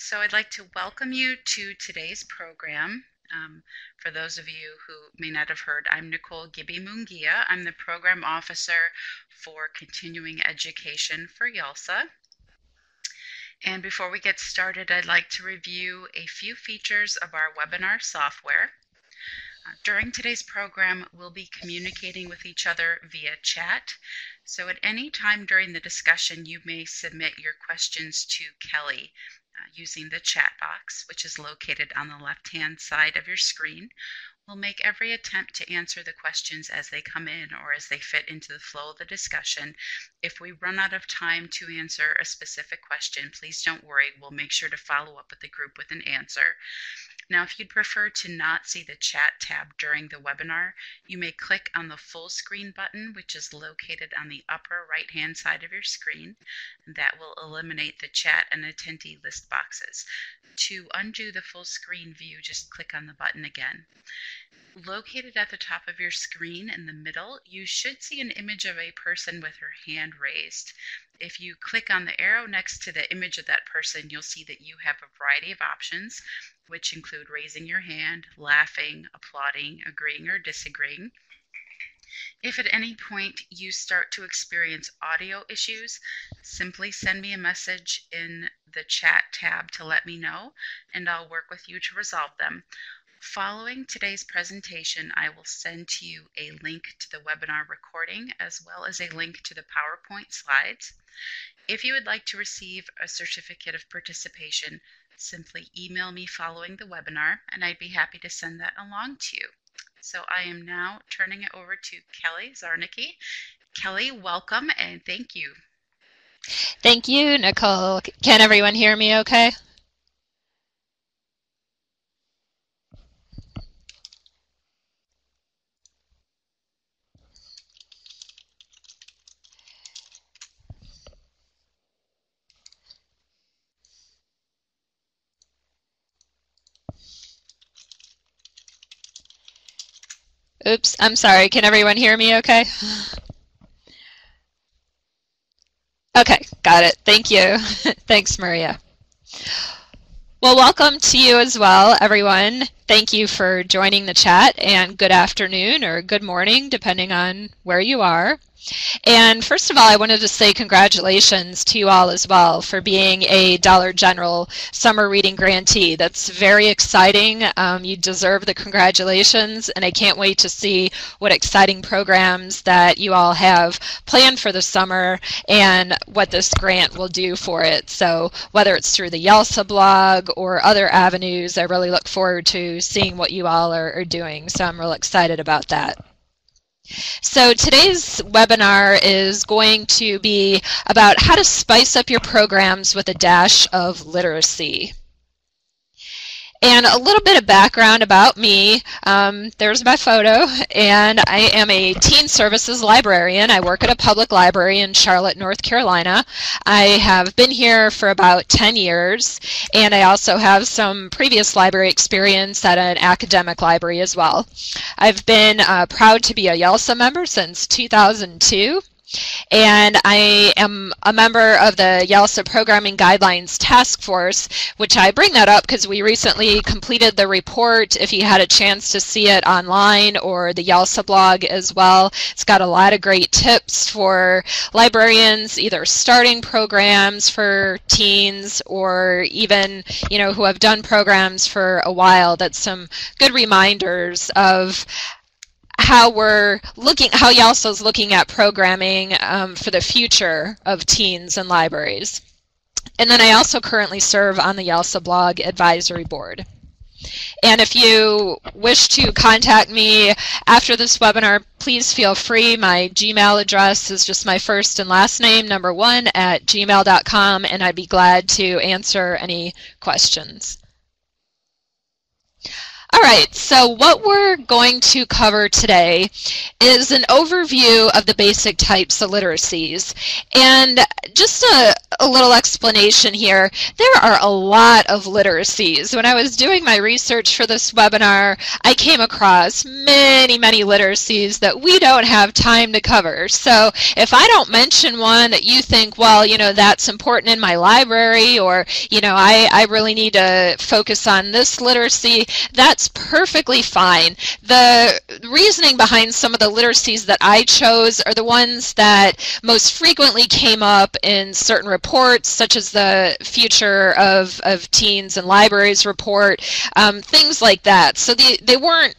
So I'd like to welcome you to today's program. For those of you who may not have heard, I'm Nicole Gibby Mungia. I'm the Program Officer for Continuing Education for YALSA. And before we get started, I'd like to review a few features of our webinar software. During today's program, we'll be communicating with each other via chat. So at any time during the discussion, you may submit your questions to Kelly using the chat box, which is located on the left-hand side of your screen. We'll make every attempt to answer the questions as they come in or as they fit into the flow of the discussion. If we run out of time to answer a specific question, please don't worry. We'll make sure to follow up with the group with an answer. Now, if you'd prefer to not see the chat tab during the webinar, you may click on the full screen button, which is located on the upper right-hand side of your screen. That will eliminate the chat and attendee list boxes. To undo the full screen view, just click on the button again. Located at the top of your screen in the middle, you should see an image of a person with her hand raised. If you click on the arrow next to the image of that person, you'll see that you have a variety of options, which include raising your hand, laughing, applauding, agreeing, or disagreeing. If at any point you start to experience audio issues, simply send me a message in the chat tab to let me know, and I'll work with you to resolve them. Following today's presentation, I will send to you a link to the webinar recording as well as a link to the PowerPoint slides. If you would like to receive a certificate of participation, simply email me following the webinar, and I'd be happy to send that along to you. So I am now turning it over to Kelly Zarnicki. Kelly, welcome and thank you. Thank you, Nicole. Can everyone hear me okay? Oops, I'm sorry. Can everyone hear me okay? Okay, got it. Thank you. Thanks, Maria. Well, welcome to you as well, everyone. Thank you for joining the chat, and good afternoon or good morning, depending on where you are. And first of all, I wanted to say congratulations to you all as well for being a Dollar General Summer Reading Grantee. That's very exciting. You deserve the congratulations, and I can't wait to see what exciting programs that you all have planned for the summer and what this grant will do for it. So whether it's through the YALSA blog or other avenues, I really look forward to seeing what you all are doing. So I'm real excited about that. So today's webinar is going to be about how to spice up your programs with a dash of literacy. And a little bit of background about me. There's my photo, and I am a teen services librarian. I work at a public library in Charlotte, North Carolina. I have been here for about 10 years, and I also have some previous library experience at an academic library as well. I've been proud to be a YALSA member since 2002. And I am a member of the YALSA Programming Guidelines Task Force, which I bring that up because we recently completed the report. If you had a chance to see it online or the YALSA blog as well, it's got a lot of great tips for librarians, either starting programs for teens or even, who have done programs for a while. That's some good reminders of how YALSA is looking at programming for the future of teens and libraries. And then I also currently serve on the YALSA blog advisory board. And if you wish to contact me after this webinar, please feel free. My Gmail address is just my first and last name, #1@gmail.com, and I'd be glad to answer any questions. All right, so what we're going to cover today is an overview of the basic types of literacies. And just a little explanation here, there are a lot of literacies. When I was doing my research for this webinar, I came across many, many literacies that we don't have time to cover. So if I don't mention one that you think, well, you know, that's important in my library, or, you know, I really need to focus on this literacy, that's perfectly fine. The reasoning behind some of the literacies that I chose are the ones that most frequently came up in certain reports, such as the Future of Teens and Libraries report, things like that. So they weren't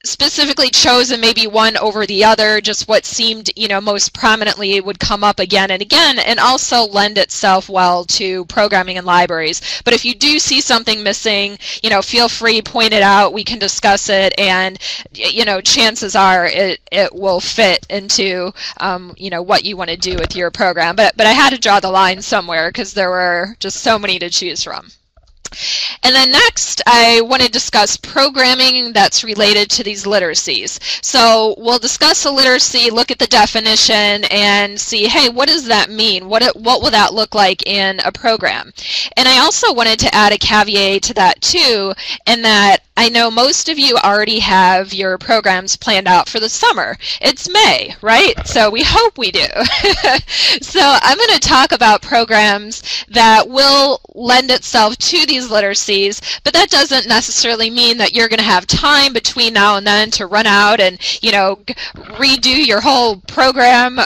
specifically chosen maybe one over the other, just what seemed, you know, most prominently would come up again and again, and also lend itself well to programming in libraries. But if you do see something missing, you know, feel free, point it out, we can discuss it, and, you know, chances are it will fit into, you know, what you want to do with your program. But I had to draw the line somewhere because there were just so many to choose from. And then next, I want to discuss programming that's related to these literacies. So we'll discuss a literacy, look at the definition, and see, hey, what does that mean? What will that look like in a program? And I also wanted to add a caveat to that too, in that I know most of you already have your programs planned out for the summer. It's May, right? So we hope we do. So I'm going to talk about programs that will lend itself to these literacies, but that doesn't necessarily mean that you're going to have time between now and then to run out and, you know, redo your whole program,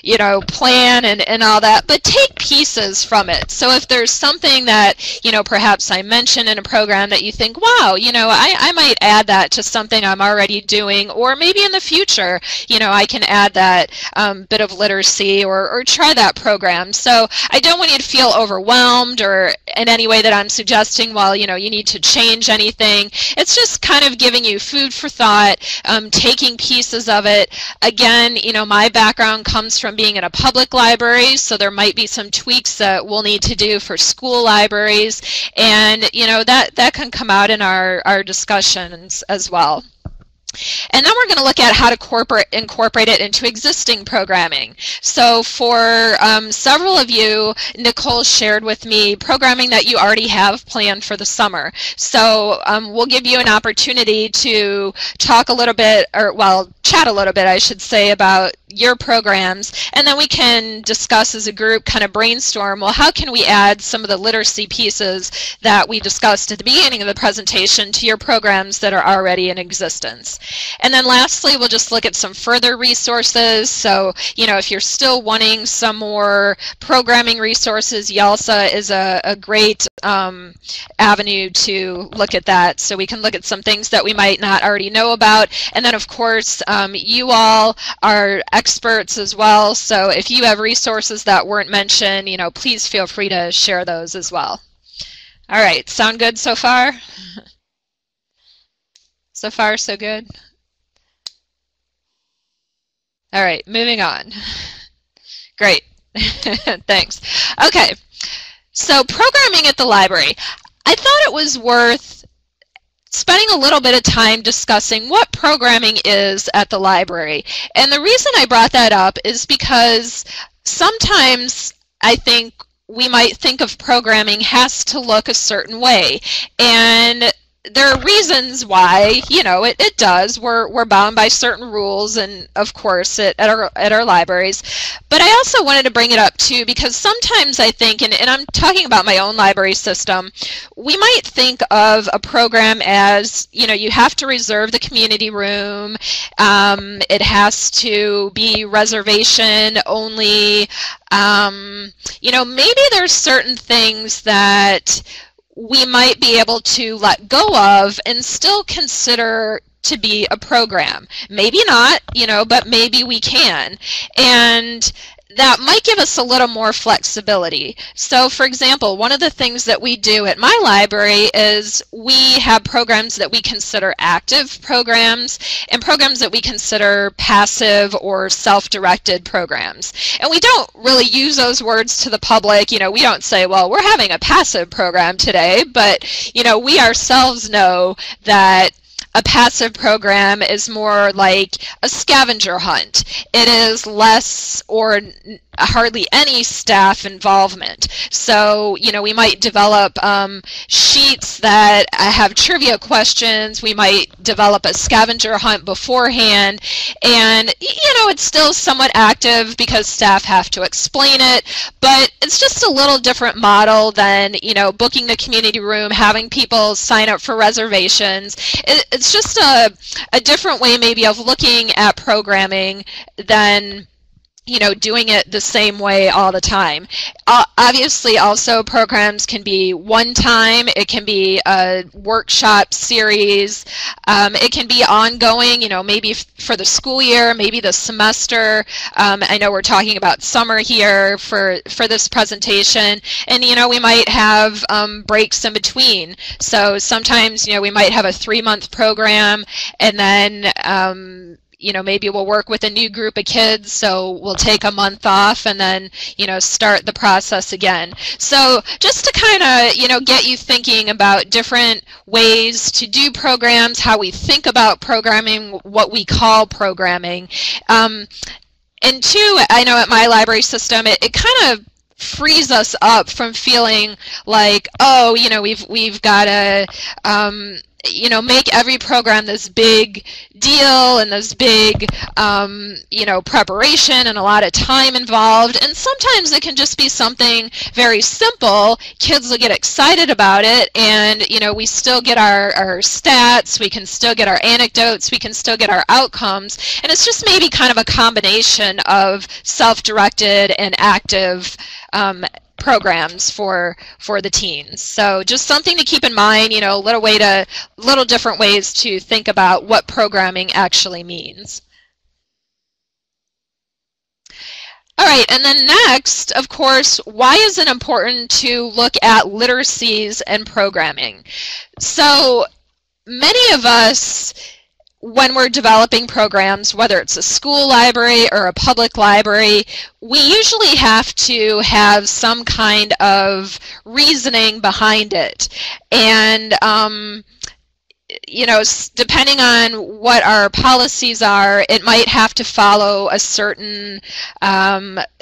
you know, plan and all that, but take pieces from it. So if there's something that, you know, perhaps I mentioned in a program that you think, wow, you know, I might add that to something I'm already doing, or maybe in the future, you know, I can add that bit of literacy or try that program. So I don't want you to feel overwhelmed or in any way that I'm suggesting, well, you know, you need to change anything. It's just kind of giving you food for thought, taking pieces of it. Again, you know, my background comes from being in a public library, so there might be some tweaks that we'll need to do for school libraries, and, you know, that can come out in our discussions as well. And then we're going to look at how to incorporate it into existing programming. So for several of you, Nicole shared with me programming that you already have planned for the summer. So we'll give you an opportunity to talk a little bit, or well, chat a little bit, I should say, about your programs, and then we can discuss as a group, kind of brainstorm, well, how can we add some of the literacy pieces that we discussed at the beginning of the presentation to your programs that are already in existence. And then lastly, we'll just look at some further resources. So, you know, if you're still wanting some more programming resources, YALSA is a great avenue to look at that. So we can look at some things that we might not already know about. And then, of course, you all are experts as well. So if you have resources that weren't mentioned, you know, please feel free to share those as well. All right, sound good so far? So far, so good? All right, moving on. Great, thanks. Okay, so programming at the library. I thought it was worth spending a little bit of time discussing what programming is at the library. And the reason I brought that up is because sometimes I think we might think of programming has to look a certain way. And there are reasons why, you know, it does. We're bound by certain rules, and of course at our libraries. But I also wanted to bring it up too, because sometimes I think, and I'm talking about my own library system, we might think of a program as, you know, you have to reserve the community room, it has to be reservation only, you know, maybe there's certain things that we might be able to let go of and still consider to be a program. Maybe not, you know, but maybe we can. And that might give us a little more flexibility. So for example, one of the things that we do at my library is we have programs that we consider active programs and programs that we consider passive or self-directed programs. And we don't really use those words to the public. You know, we don't say, well, we're having a passive program today, but you know, we ourselves know that a passive program is more like a scavenger hunt. It is less or hardly any staff involvement. So, you know, we might develop sheets that have trivia questions. We might develop a scavenger hunt beforehand. And, you know, it's still somewhat active because staff have to explain it, but it's just a little different model than, you know, booking the community room, having people sign up for reservations. It's just a different way maybe of looking at programming than, you know, doing it the same way all the time. Obviously, also programs can be one time. It can be a workshop series. It can be ongoing, you know, maybe for the school year, maybe the semester. I know we're talking about summer here for this presentation. And, you know, we might have breaks in between. So sometimes, you know, we might have a 3-month program, and then you know, maybe we'll work with a new group of kids, so we'll take a month off and then, you know, start the process again. So just to kind of, you know, get you thinking about different ways to do programs, how we think about programming, what we call programming. And two, I know at my library system, it kind of frees us up from feeling like, oh, you know, we've got to you know, make every program this big deal and this big, you know, preparation and a lot of time involved. And sometimes it can just be something very simple. Kids will get excited about it, and, you know, we still get our stats, we can still get our anecdotes, we can still get our outcomes. And it's just maybe kind of a combination of self-directed and active programs for the teens. So just something to keep in mind, you know, little different ways to think about what programming actually means. All right, and then next, of course, why is it important to look at literacies and programming? So many of us, when we're developing programs, whether it's a school library or a public library, we usually have to have some kind of reasoning behind it. And you know, depending on what our policies are, it might have to follow a certain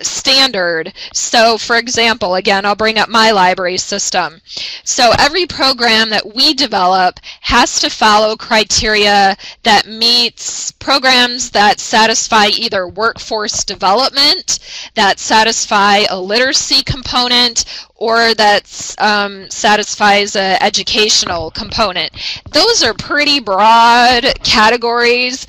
standard. So for example, again, I'll bring up my library system. So every program that we develop has to follow criteria that meets programs that satisfy either workforce development, that satisfy a literacy component, or that satisfies an educational component. Those are pretty broad categories,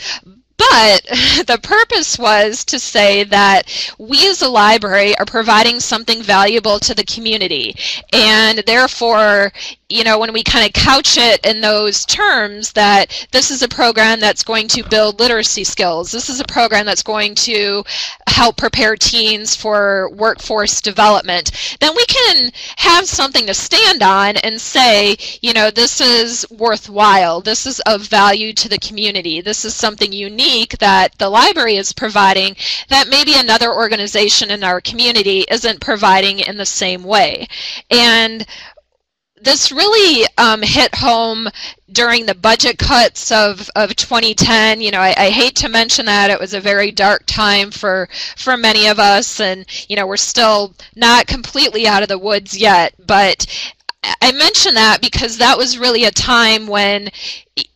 but the purpose was to say that we as a library are providing something valuable to the community, and therefore, you know, when we kind of couch it in those terms, that this is a program that's going to build literacy skills, this is a program that's going to help prepare teens for workforce development, then we can have something to stand on and say, you know, this is worthwhile, this is of value to the community, this is something unique that the library is providing that maybe another organization in our community isn't providing in the same way. And this really hit home during the budget cuts of 2010. You know, I hate to mention that it was a very dark time for many of us, and, you know, we're still not completely out of the woods yet. But I mention that because that was really a time when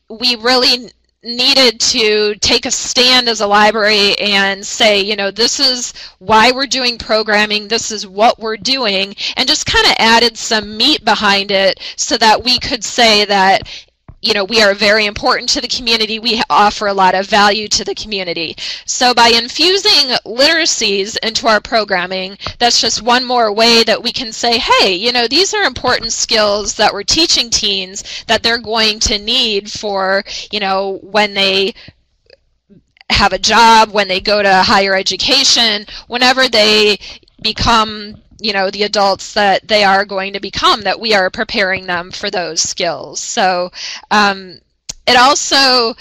we really needed to take a stand as a library and say, you know, this is why we're doing programming, this is what we're doing, and just kind of added some meat behind it so that we could say that, you know, we are very important to the community, we offer a lot of value to the community. So by infusing literacies into our programming, that's just one more way that we can say, hey, you know, these are important skills that we're teaching teens that they're going to need for, you know, when they have a job, when they go to higher education, whenever they become the adults that they are going to become, that we are preparing them for those skills. So it also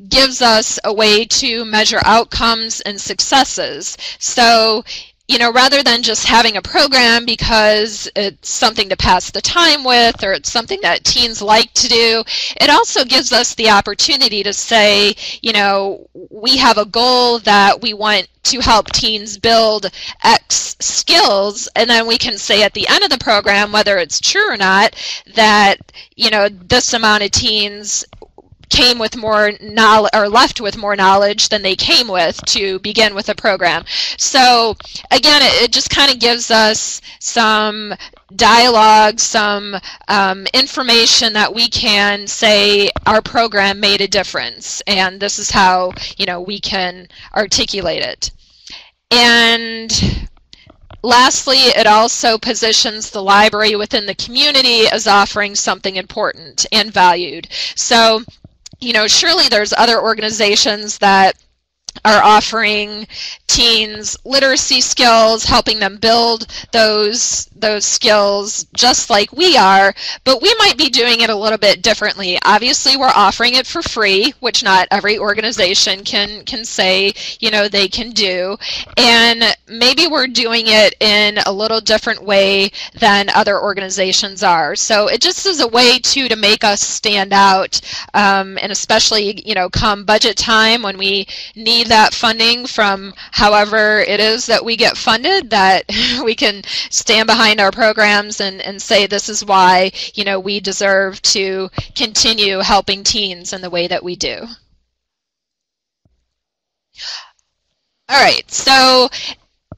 gives us a way to measure outcomes and successes. So rather than just having a program because it's something to pass the time with, or it's something that teens like to do, it also gives us the opportunity to say, we have a goal that we want to help teens build X skills, and then we can say at the end of the program, whether it's true or not, that, this amount of teens came with more knowledge, or left with more knowledge than they came with to begin with a program. So again, it just kind of gives us some dialogue, some information that we can say our program made a difference, and this is how we can articulate it. And lastly, it also positions the library within the community as offering something important and valued. So surely there's other organizations that are offering teens literacy skills, helping them build those skills just like we are, but we might be doing it a little bit differently. Obviously, we're offering it for free, which not every organization can say they can do, and maybe we're doing it in a little different way than other organizations are. So it just is a way to make us stand out, and especially come budget time, when we need that funding from however it is that we get funded, that we can stand behind our programs and say this is why we deserve to continue helping teens in the way that we do. All right, so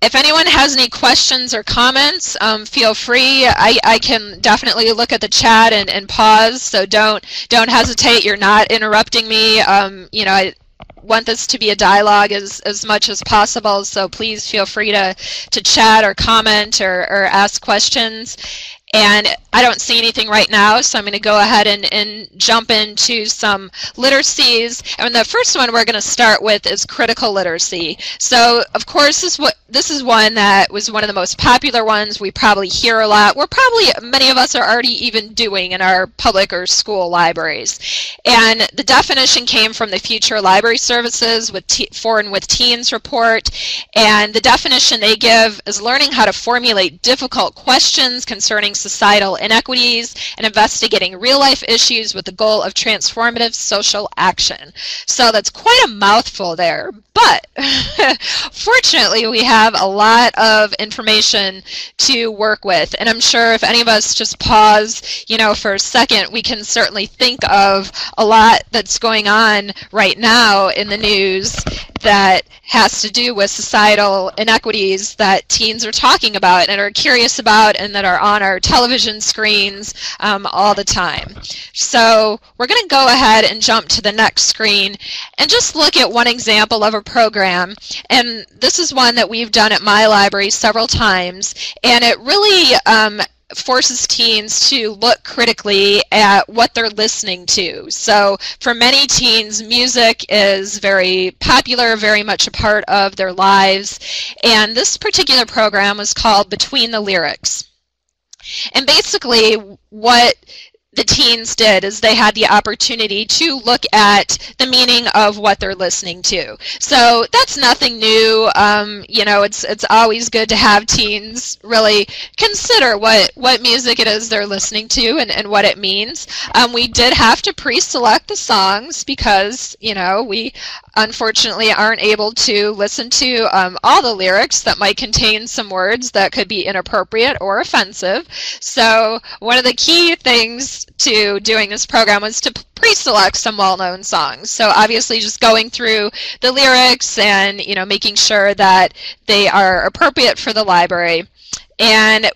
if anyone has any questions or comments, feel free. I can definitely look at the chat and pause, so don't hesitate. You're not interrupting me. I want this to be a dialogue as much as possible, so please feel free to chat or comment or ask questions. And I don't see anything right now, so I'm going to go ahead and jump into some literacies. And the first one we're going to start with is critical literacy. So, of course, this is one that was one of the most popular ones. We probably hear a lot. Many of us are already even doing in our public or school libraries. And the definition came from the Future Library Services for and with Teens report. And the definition they give is learning how to formulate difficult questions concerning societal inequities and investigating real-life issues with the goal of transformative social action. So that's quite a mouthful there, but fortunately we have a lot of information to work with, and I'm sure if any of us just pause for a second, we can certainly think of a lot that's going on right now in the news that has to do with societal inequities that teens are talking about and are curious about, and that are on our television screens all the time. So we're going to go ahead and jump to the next screen and just look at one example of a program. And this is one that we've done at my library several times, and it really forces teens to look critically at what they're listening to. So for many teens, music is very popular, very much a part of their lives, and this particular program was called Between the Lyrics. And basically what the teens did is they had the opportunity to look at the meaning of what they're listening to. So that's nothing new. It's always good to have teens really consider what music it is they're listening to and what it means. We did have to pre-select the songs because, we unfortunately aren't able to listen to all the lyrics that might contain some words that could be inappropriate or offensive. So one of the key things to doing this program was to pre-select some well-known songs. So obviously just going through the lyrics and making sure that they are appropriate for the library. And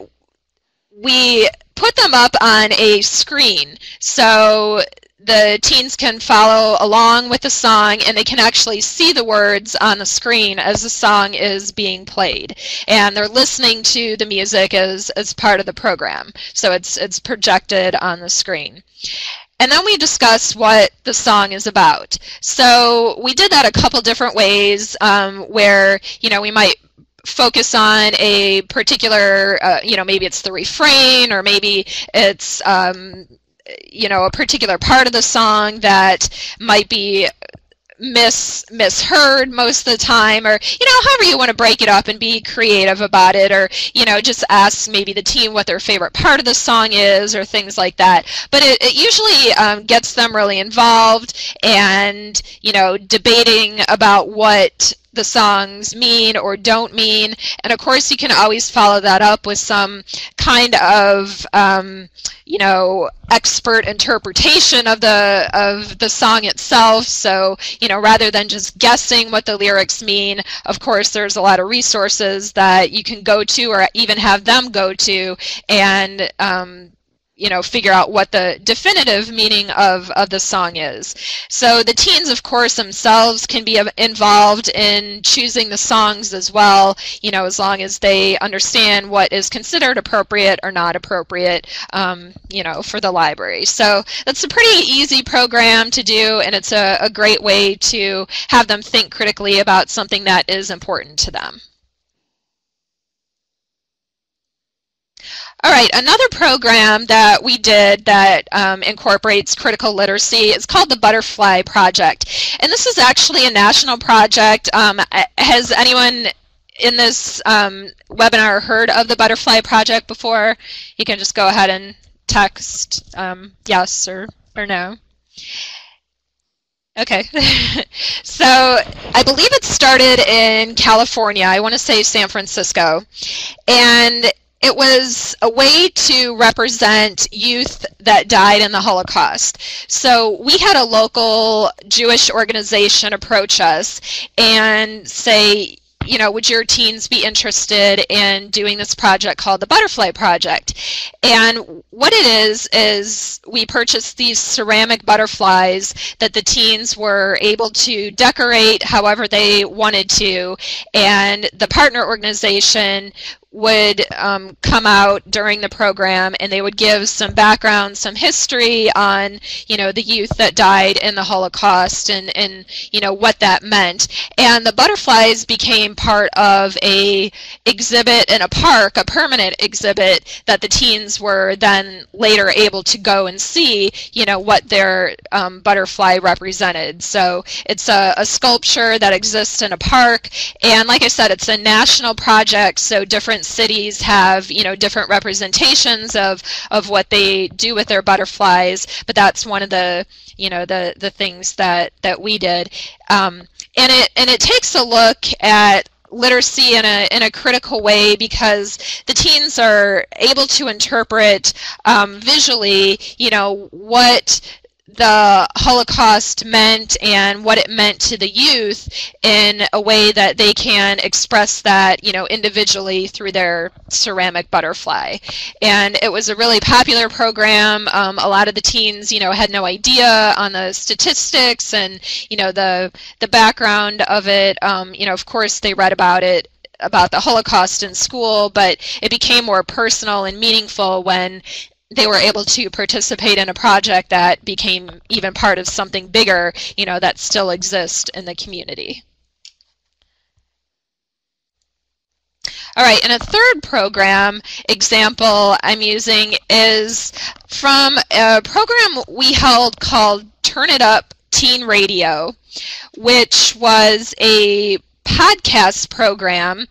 we put them up on a screen so the teens can follow along with the song, and they can actually see the words on the screen as the song is being played. And they're listening to the music as part of the program. So it's projected on the screen. and then we discuss what the song is about. So we did that a couple different ways, where, you know, we might focus on a particular, you know, maybe it's the refrain, or maybe it's, you know, a particular part of the song that might be misheard most of the time, or, you know, however you want to break it up and be creative about it, or, you know, just ask maybe the team what their favorite part of the song is, or things like that. But it usually gets them really involved and, you know, debating about what the songs mean or don't mean. And of course you can always follow that up with some kind of you know, expert interpretation of the song itself. So, you know, rather than just guessing what the lyrics mean, of course there's a lot of resources that you can go to, or even have them go to, and you know, figure out what the definitive meaning of the song is. So the teens, of course, themselves can be involved in choosing the songs as well, you know, as long as they understand what is considered appropriate or not appropriate, you know, for the library. So that's a pretty easy program to do, and it's a great way to have them think critically about something that is important to them. All right, another program that we did that incorporates critical literacy is called the Butterfly Project. And this is actually a national project. Has anyone in this webinar heard of the Butterfly Project before? You can just go ahead and text yes or no. Okay. So I believe it started in California. I want to say San Francisco. And it was a way to represent youth that died in the Holocaust. So we had a local Jewish organization approach us and say, you know, would your teens be interested in doing this project called the Butterfly Project? And what it is we purchased these ceramic butterflies that the teens were able to decorate however they wanted to, and the partner organization would come out during the program, and they would give some background, some history on, you know, the youth that died in the Holocaust, and you know, what that meant. And the butterflies became part of a exhibit in a park, a permanent exhibit that the teens were then later able to go and see, you know, what their butterfly represented. So it's a sculpture that exists in a park, and like I said, it's a national project, so different cities have, you know, different representations of what they do with their butterflies, but that's one of the, you know, the things that we did, and it takes a look at literacy in a critical way, because the teens are able to interpret visually, you know, what the Holocaust meant and what it meant to the youth in a way that they can express that, you know, individually through their ceramic butterfly. And it was a really popular program. A lot of the teens, you know, had no idea on the statistics and, you know, the background of it. You know, of course they read about it, about the Holocaust in school, but it became more personal and meaningful when they were able to participate in a project that became even part of something bigger, you know, that still exists in the community. All right, and a third program example I'm using is from a program we held called Turn It Up Teen Radio, which was a podcast program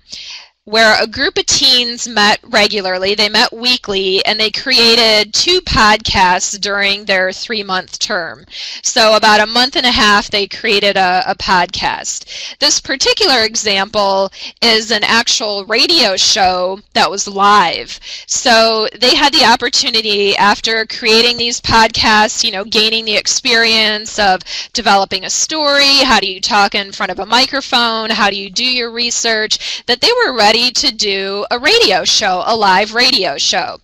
where a group of teens met regularly. They met weekly, and they created 2 podcasts during their 3-month term. So about a month and a half, they created a podcast. This particular example is an actual radio show that was live. So they had the opportunity, after creating these podcasts, you know, gaining the experience of developing a story, how do you talk in front of a microphone, how do you do your research, that they were ready ready to do a radio show, a live radio show.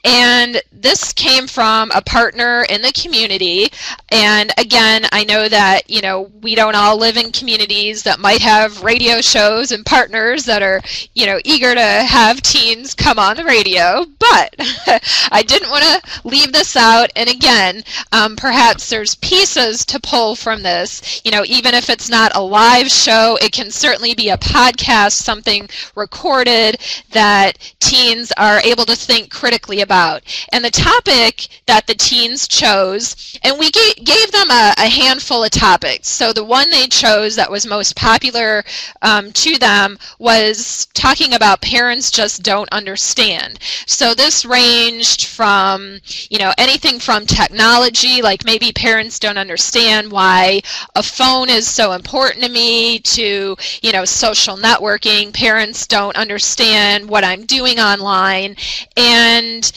And this came from a partner in the community. And again, I know that, you know, we don't all live in communities that might have radio shows and partners that are, you know, eager to have teens come on the radio, but I didn't want to leave this out. And again, perhaps there's pieces to pull from this. You know, even if it's not a live show, it can certainly be a podcast, something recorded that teens are able to think critically about. And the topic that the teens chose, and we gave them a handful of topics. So the one they chose that was most popular to them was talking about parents just don't understand. So this ranged from, you know, anything from technology, like maybe parents don't understand why a phone is so important to me, to, you know, social networking. Parents don't understand what I'm doing online. And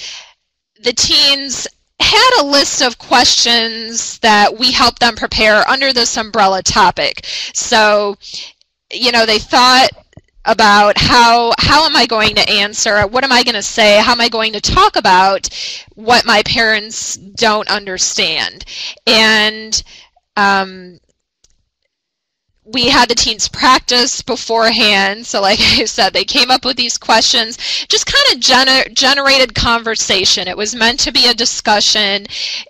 the teens had a list of questions that we helped them prepare under this umbrella topic. So, you know, they thought about how am I going to answer, what am I going to say, how am I going to talk about what my parents don't understand. And we had the teens practice beforehand. So like I said, they came up with these questions, just kind of generated conversation. It was meant to be a discussion.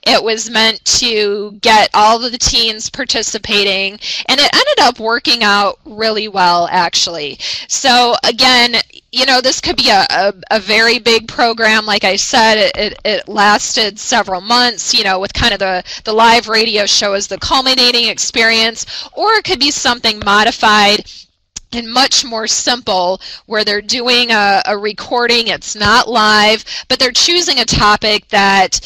It was meant to get all of the teens participating, and it ended up working out really well, actually. So again, you know, this could be a very big program. Like I said, it lasted several months, you know, with kind of the live radio show as the culminating experience, or it could be something modified and much more simple, where they're doing a recording. It's not live, but they're choosing a topic that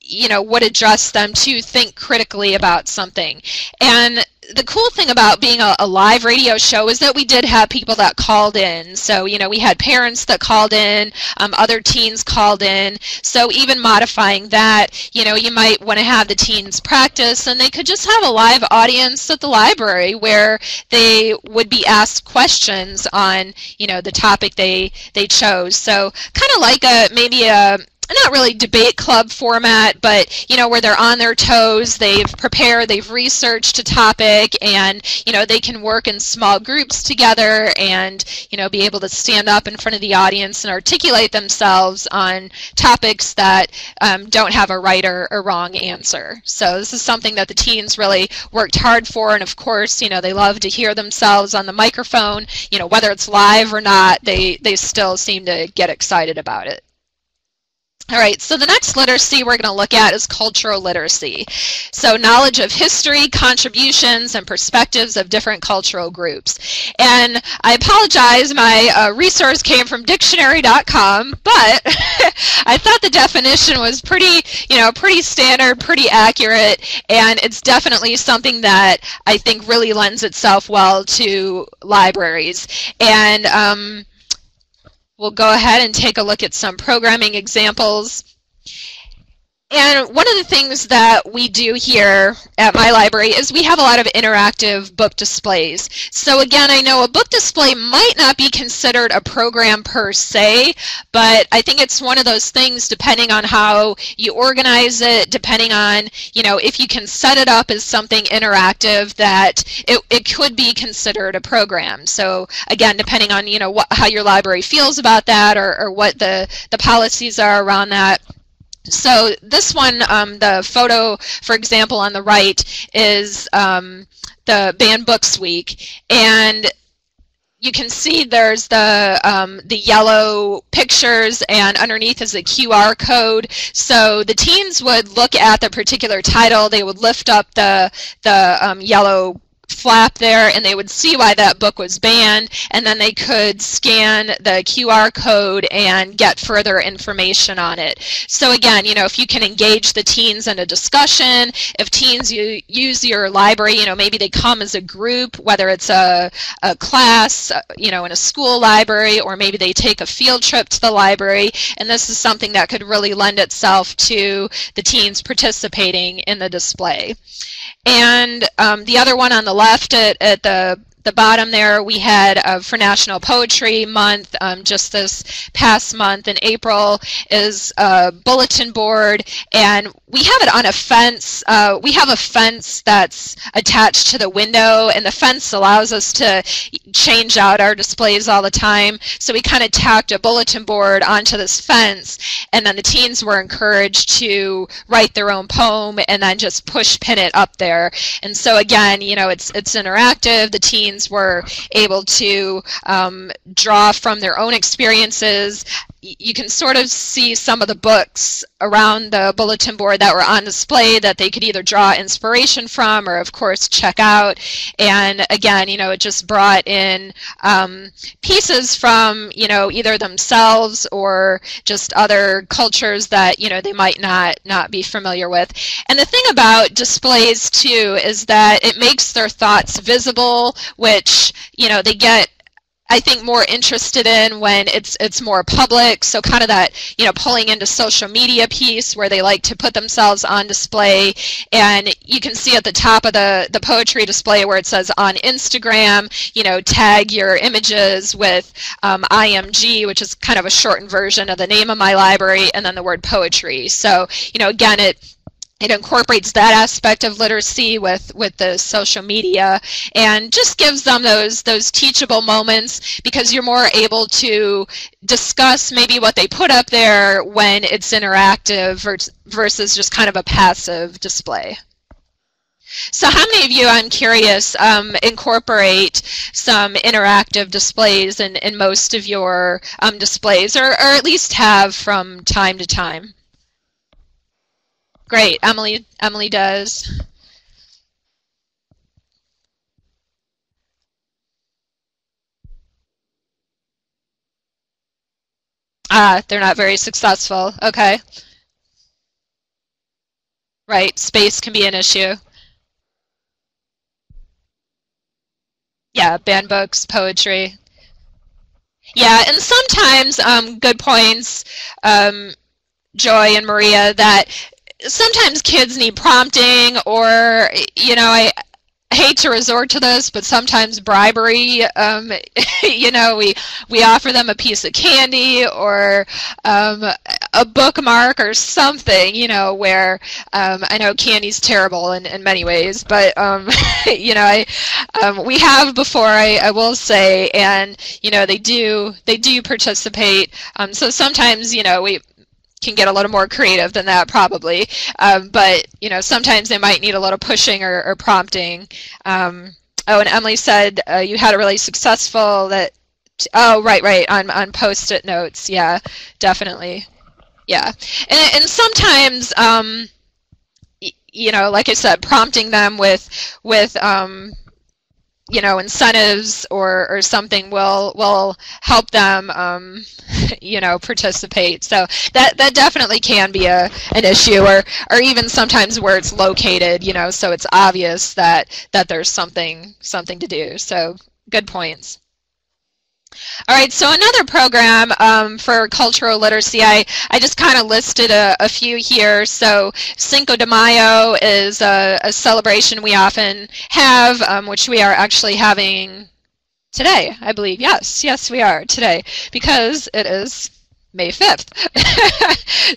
you know, would address them to think critically about something. And the cool thing about being a live radio show is that we did have people that called in. So, you know, we had parents that called in, other teens called in. So even modifying that, you know, you might want to have the teens practice, and they could just have a live audience at the library where they would be asked questions on, you know, the topic they chose. So kind of like maybe a not really debate club format, but, you know, where they're on their toes, they've prepared, they've researched a topic, and, you know, they can work in small groups together and, you know, be able to stand up in front of the audience and articulate themselves on topics that don't have a right or wrong answer. So this is something that the teens really worked hard for, and of course, you know, they love to hear themselves on the microphone. You know, whether it's live or not, they still seem to get excited about it. All right, so the next literacy we're going to look at is cultural literacy. So knowledge of history, contributions, and perspectives of different cultural groups. And I apologize, my resource came from dictionary.com, but I thought the definition was pretty standard, pretty accurate, and it's definitely something that I think really lends itself well to libraries. And we'll go ahead and take a look at some programming examples. And one of the things that we do here at my library is we have a lot of interactive book displays. So again, I know a book display might not be considered a program per se, but I think it's one of those things, depending on how you organize it, depending on, you know, if you can set it up as something interactive, that it could be considered a program. So again, depending on, you know, how your library feels about that, or what the policies are around that. So this one, the photo, for example, on the right is the Banned Books Week, and you can see there's the yellow pictures, and underneath is a QR code. So the teens would look at the particular title, they would lift up the yellow flap there, and they would see why that book was banned, and then they could scan the QR code and get further information on it. So again, you know, if you can engage the teens in a discussion, if teens use your library, you know, maybe they come as a group, whether it's a class, you know, in a school library, or maybe they take a field trip to the library, and this is something that could really lend itself to the teens participating in the display. And the other one on the left at the the bottom there, we had for National Poetry Month, just this past month in April, is a bulletin board, and we have it on a fence. We have a fence that's attached to the window, and the fence allows us to change out our displays all the time. So we kind of tacked a bulletin board onto this fence, and then the teens were encouraged to write their own poem and then just push pin it up there. And so again, you know, it's interactive. The teens were able to draw from their own experiences. You can sort of see some of the books around the bulletin board that were on display that they could either draw inspiration from or, of course, check out. And again, you know, it just brought in pieces from, you know, either themselves or just other cultures that, you know, they might not be familiar with. And the thing about displays, too, is that it makes their thoughts visible, which, you know, they get, I think, more interested in when it's more public. So kind of that, you know, pulling into social media piece where they like to put themselves on display. And you can see at the top of the poetry display where it says on Instagram, you know, tag your images with IMG, which is kind of a shortened version of the name of my library, and then the word poetry. So, you know, again, it incorporates that aspect of literacy with the social media and just gives them those teachable moments, because you're more able to discuss maybe what they put up there when it's interactive versus just kind of a passive display. So how many of you, I'm curious, incorporate some interactive displays in most of your displays, or at least have from time to time? Great, Emily does. They're not very successful. Okay. Right, space can be an issue. Yeah, banned books, poetry. Yeah, and sometimes, good points, Joy and Maria, that sometimes kids need prompting, or, you know, I hate to resort to this, but sometimes bribery, you know, we offer them a piece of candy or a bookmark or something, you know, where I know candy's terrible in many ways, but, you know, we have before, I will say, and, you know, they do participate. So sometimes, you know, we can get a little more creative than that probably, but you know, sometimes they might need a little pushing or prompting. Oh, and Emily said you had a really successful right on post-it notes. Yeah, definitely. Yeah, and sometimes you know, like I said, prompting them with you know, incentives or something will help them, you know, participate. So that definitely can be an issue, or even sometimes where it's located, you know, so it's obvious that there's something to do. So good points. All right, so another program for cultural literacy, I just kind of listed a few here. So Cinco de Mayo is a celebration we often have, which we are actually having today, I believe. Yes, we are today, because it is May 5th.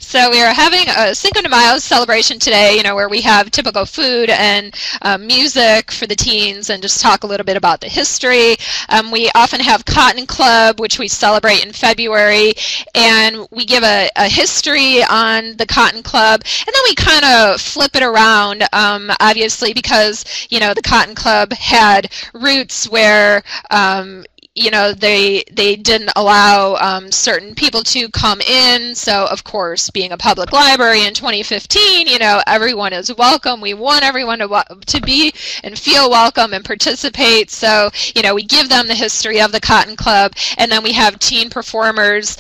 So we are having a Cinco de Mayo celebration today, you know, where we have typical food and music for the teens and just talk a little bit about the history. We often have Cotton Club, which we celebrate in February, and we give a history on the Cotton Club, and then we kind of flip it around, obviously, because, you know, the Cotton Club had roots where you know, they didn't allow certain people to come in. So, of course, being a public library in 2015, you know, everyone is welcome. We want everyone to be and feel welcome and participate. So, you know, we give them the history of the Cotton Club, and then we have teen performers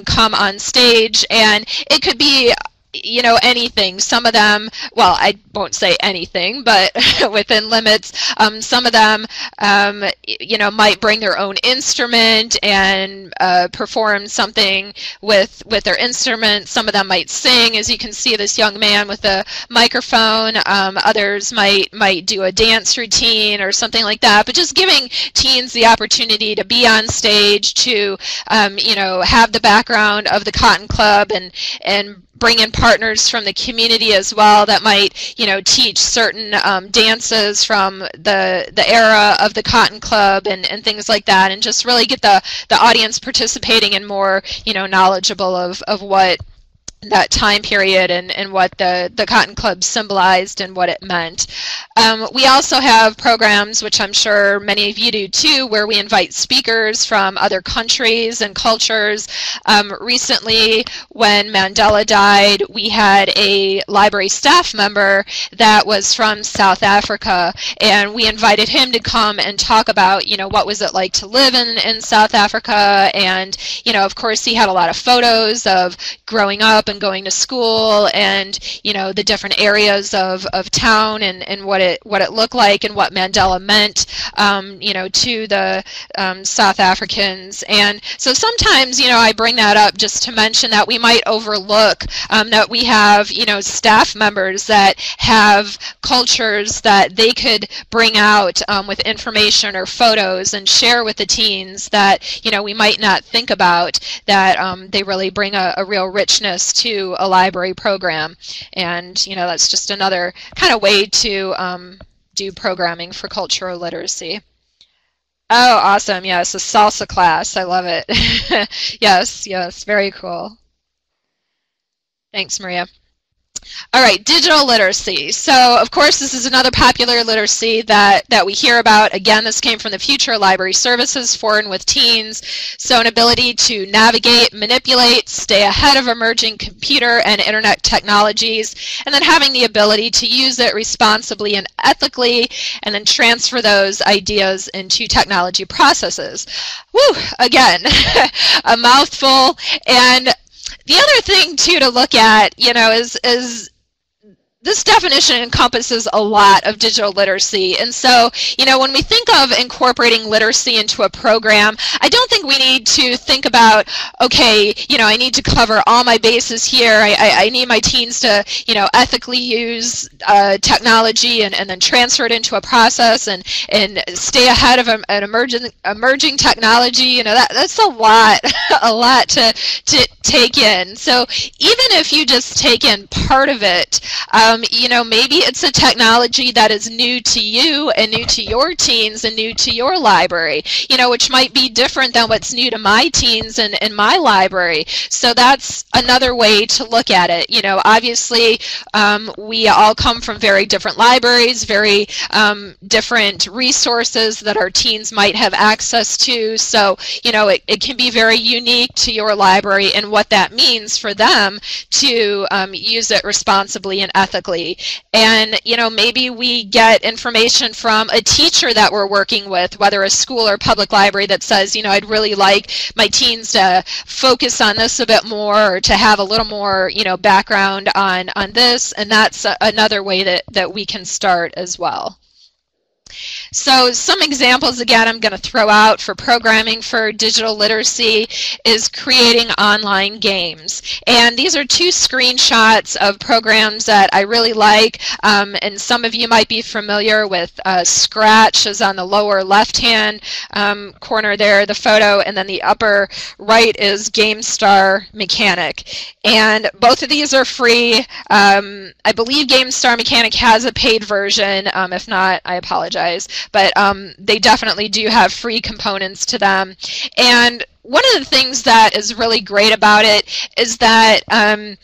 come on stage, and it could be you know, anything. Some of them, well, I won't say anything, but within limits, some of them, you know, might bring their own instrument and perform something with their instrument. Some of them might sing, as you can see this young man with a microphone. Others might do a dance routine or something like that. But just giving teens the opportunity to be on stage, to you know, have the background of the Cotton Club, and bring in partners from the community as well that might, you know, teach certain dances from the era of the Cotton Club and things like that, and just really get the audience participating and more, you know, knowledgeable of what that time period and what the Cotton Club symbolized and what it meant. We also have programs, which I'm sure many of you do too, where we invite speakers from other countries and cultures. Recently, when Mandela died, we had a library staff member that was from South Africa, and we invited him to come and talk about, you know, what was it like to live in South Africa. And, you know, of course, he had a lot of photos of growing up and going to school, and, you know, the different areas of town and what it looked like and what Mandela meant, you know, to the South Africans. And so sometimes, you know, I bring that up just to mention that we might overlook that we have, you know, staff members that have cultures that they could bring out with information or photos and share with the teens that, you know, we might not think about, that they really bring a real richness to a library program. And, you know, that's just another kind of way to do programming for cultural literacy. Oh, awesome. Yes, a salsa class. I love it. Yes, yes, very cool. Thanks, Maria. All right, digital literacy. So, of course, this is another popular literacy that we hear about. Again, this came from the Future Library Services for and with teens. So an ability to navigate, manipulate, stay ahead of emerging computer and internet technologies, and then having the ability to use it responsibly and ethically, and then transfer those ideas into technology processes. Woo, again, a mouthful. And the other thing, too, to look at, you know, is this definition encompasses a lot of digital literacy. And so, you know, when we think of incorporating literacy into a program, I don't think we need to think about, okay, you know, I need to cover all my bases here. I need my teens to, you know, ethically use technology and then transfer it into a process and stay ahead of an emerging technology. You know, that's a lot, a lot to take in. So even if you just take in part of it, you know, maybe it's a technology that is new to you and new to your teens and new to your library, you know, which might be different than what's new to my teens and my library. So that's another way to look at it. You know, obviously, we all come from very different libraries, very different resources that our teens might have access to. So, you know, it can be very unique to your library and what that means for them to use it responsibly and ethically. And, you know, maybe we get information from a teacher that we're working with, whether a school or public library, that says, you know, I'd really like my teens to focus on this a bit more, or to have a little more, you know, background on this. And that's another way that we can start as well. So some examples, again, I'm going to throw out for programming for digital literacy is creating online games. And these are two screenshots of programs that I really like. And some of you might be familiar with Scratch, is on the lower left-hand corner there, the photo, and then the upper right is GameStar Mechanic. And both of these are free. I believe GameStar Mechanic has a paid version. If not, I apologize. But they definitely do have free components to them. And one of the things that is really great about it is that I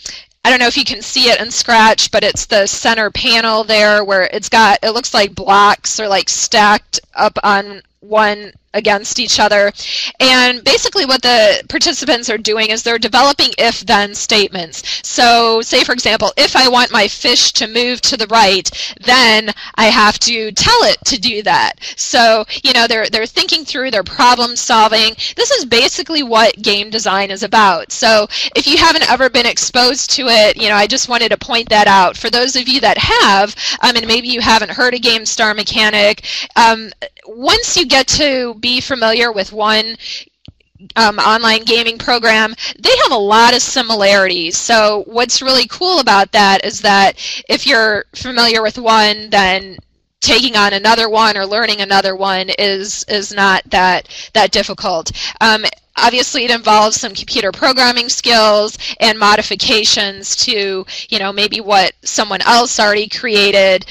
don't know if you can see it in Scratch, but it's the center panel there where it looks like blocks are like stacked up on one against each other. And basically what the participants are doing is they're developing if-then statements. So say, for example, if I want my fish to move to the right, then I have to tell it to do that. So, you know, they're thinking through, they're problem solving. This is basically what game design is about. So if you haven't ever been exposed to it, you know, I just wanted to point that out. For those of you that have, and maybe you haven't heard of Game Star Mechanic, once you get to be familiar with one online gaming program, they have a lot of similarities. So what's really cool about that is that if you're familiar with one, then taking on another one or learning another one is not that difficult. Obviously, it involves some computer programming skills and modifications to, you know, maybe what someone else already created.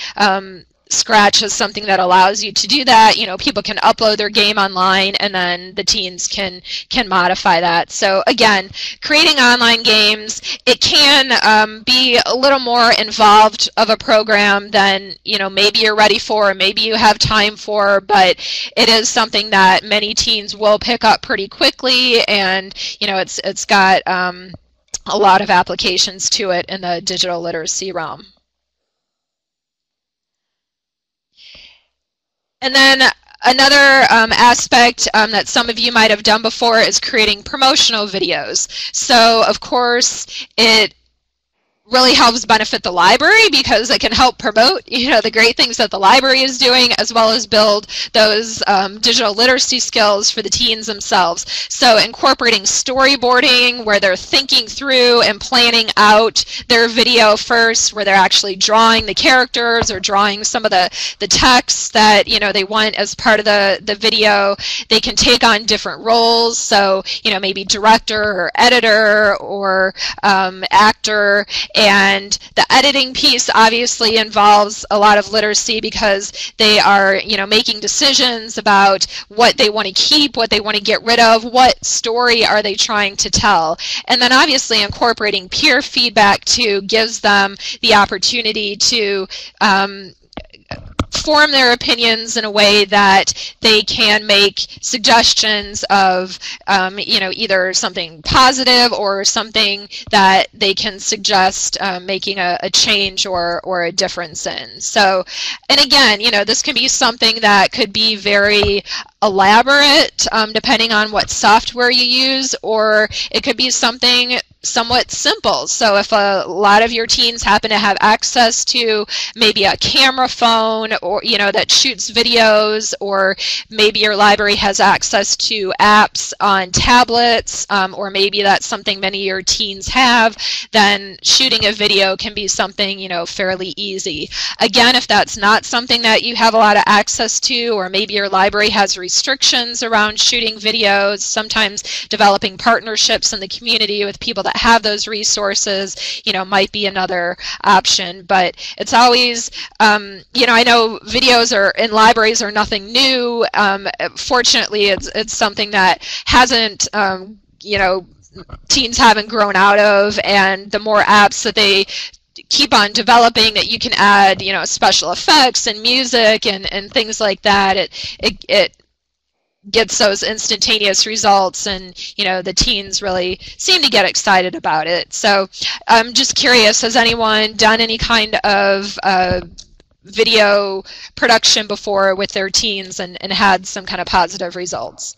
Scratch is something that allows you to do that. You know, people can upload their game online, and then the teens can modify that. So again, creating online games, it can be a little more involved of a program than, you know, maybe you're ready for, or maybe you have time for, but it is something that many teens will pick up pretty quickly, and, you know, it's got a lot of applications to it in the digital literacy realm. And then another aspect that some of you might have done before is creating promotional videos. So of course it really helps benefit the library because it can help promote, you know, the great things that the library is doing, as well as build those digital literacy skills for the teens themselves. So incorporating storyboarding, where they're thinking through and planning out their video first, where they're actually drawing the characters or drawing some of the text that, you know, they want as part of the video. They can take on different roles, so, you know, maybe director or editor or actor. And the editing piece obviously involves a lot of literacy because they are, you know, making decisions about what they want to keep, what they want to get rid of, what story are they trying to tell. And then obviously incorporating peer feedback too gives them the opportunity to form their opinions in a way that they can make suggestions of, you know, either something positive or something that they can suggest making a change or a difference in. So, and again, you know, this can be something that could be very elaborate depending on what software you use, or it could be something somewhat simple. So if a lot of your teens happen to have access to maybe a camera phone, or, you know, that shoots videos, or maybe your library has access to apps on tablets, or maybe that's something many of your teens have, then shooting a video can be something, you know, fairly easy. Again, if that's not something that you have a lot of access to, or maybe your library has restrictions around shooting videos, sometimes developing partnerships in the community with people that have those resources, you know, might be another option. But it's always, you know, I know videos are in libraries are nothing new. Fortunately, it's something that hasn't, you know, teens haven't grown out of, and the more apps that they keep on developing that you can add, you know, special effects and music and things like that, it gets those instantaneous results, and, you know, the teens really seem to get excited about it. So I'm just curious, has anyone done any kind of video production before with their teens and had some kind of positive results?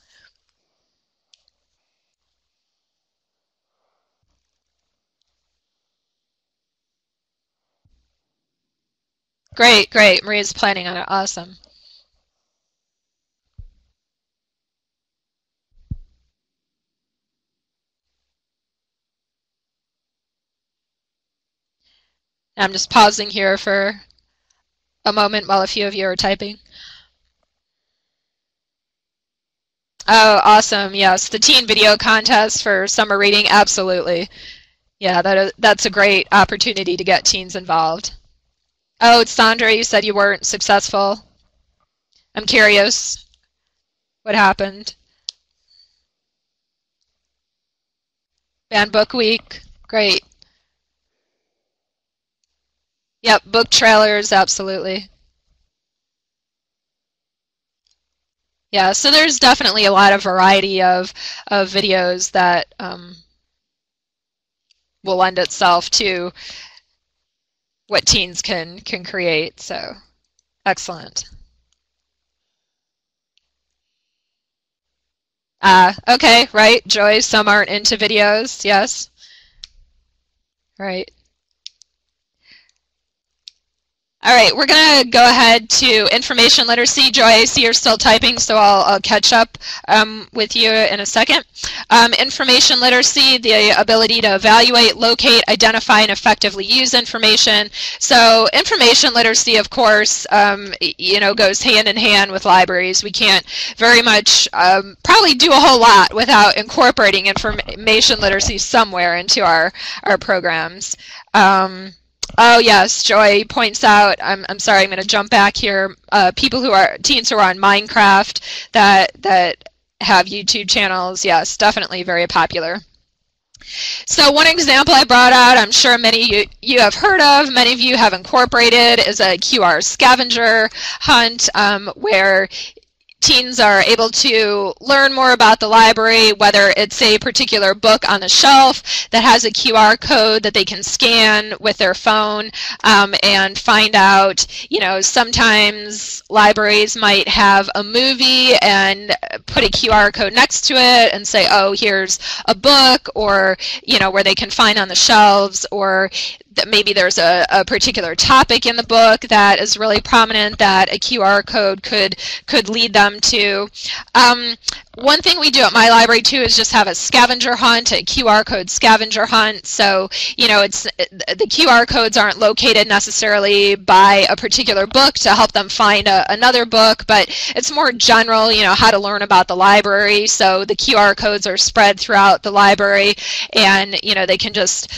Great, great. Maria's planning on it. Awesome. I'm just pausing here for a moment while a few of you are typing. Oh, awesome. Yes, the teen video contest for summer reading, absolutely. Yeah, that's a great opportunity to get teens involved. Oh, Sandra, you said you weren't successful. I'm curious what happened. Banned Book Week, great. Yep, book trailers, absolutely. Yeah, so there's definitely a lot of variety of videos that will lend itself to what teens can create. So excellent. Okay, right, Joy, some aren't into videos, yes. Right. All right, we're going to go ahead to information literacy. Joy, I see you're still typing, so I'll catch up with you in a second. Information literacy, the ability to evaluate, locate, identify, and effectively use information. So information literacy, of course, goes hand in hand with libraries. We can't very much probably do a whole lot without incorporating information literacy somewhere into our programs. Oh yes, Joy points out, I'm sorry, I'm going to jump back here, teens who are on Minecraft that have YouTube channels, yes, definitely very popular. So one example I brought out, I'm sure many of you have heard of, many of you have incorporated, is a QR scavenger hunt where teens are able to learn more about the library, whether it's a particular book on the shelf that has a QR code that they can scan with their phone and find out, sometimes libraries might have a movie and put a QR code next to it and say, oh, here's a book, or, where they can find on the shelves, or that maybe there's a particular topic in the book that is really prominent that a QR code could lead them to. One thing we do at my library too is just have a scavenger hunt, a QR code scavenger hunt. So, the QR codes aren't located necessarily by a particular book to help them find another book, but it's more general, how to learn about the library. So the QR codes are spread throughout the library, and, they can just